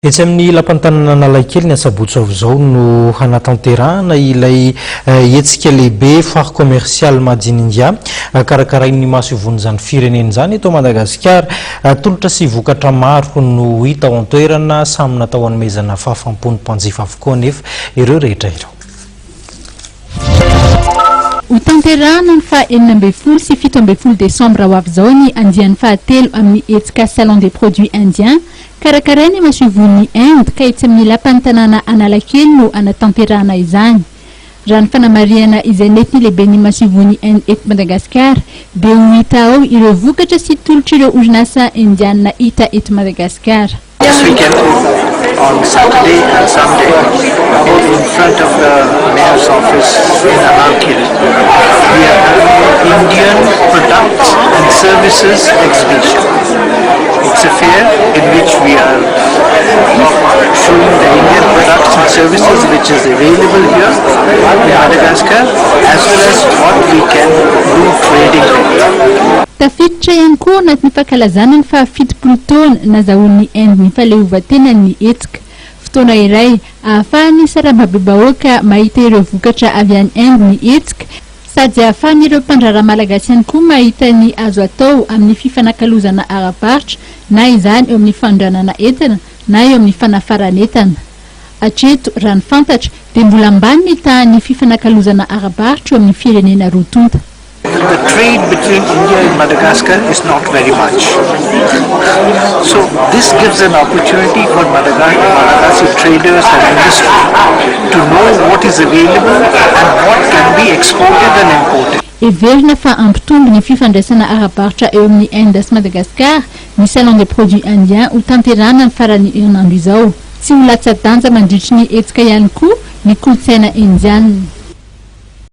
Etsy amin'ny lapantanana Analakely ny Asabotsy avy no hanatanterahana ilay hetsika lehibe foire commercial Madindia karakarain'ny maso ivon'izany firenena izany eto Madagasikara tolotra sy vokatra maro no hita ao an-toerana samy natao hanomezana fahafampony mpanjifa avokoa nefa ireo rehetra ireo. Utanterana ny faha-12 sy 17 Desambra ho avy izao ny andian'ny fahatelo amin'ny hetsika salon des produits indiens karakarainy maso ivon'ny Inde ka etsy amin'ny lapan'ny tanàna Analakely no anatanterahana izany. Raha ny fanamariana izay nety lehibe ny maso ivon'ny Inde eto Madagasikara be ho hita ao ireo vokatra sy tolotra ireo orinasa indiana hita eto Madagasikara. This weekend on Saturday and Sunday, in front of the mayor's office in Analakely, we are having Indian products and services exhibition. It's a fair in which we are showing the Indian products and services which is available here in Madagascar, as well as what we can do trading with. Tafiditra ihany koa anatin'ny fankalazana ny fahafitopolo taona nazahoan'ny Inde ny fahaleovan-tena ny hetsika. Fotoana iray ahafahan'ny saramabebahoaka mahita ireo vokatra avy any Inde ny hetsika sady ahafahan'ireo mpandrara malagasy ihany koa mahita ny azo atao amin'ny fifanakalozana ara-paritra na izany eo amin'ny fandranana entana na eo amin'ny fanafaran'entana. Hatreto raha ny fantatra dia mbola ambany ny tahan'ny fifanakalozana ara-paritra eo amin'ny firenena roa tonta. The trade between India and Madagascar is not very much. So this gives an opportunity for Malagasy traders and industry to know what is available and what can be exported and imported. Everina fa ampitombo ny fifandraisana ara-paritra eo amin'ny Inde sy Madagasikara ny salon des produits indiens ho tanterahana ny farany herinandro izao. Tsy ho latsa-danja mandritry ny hetsika ihany koa ny kolontsaina indiana.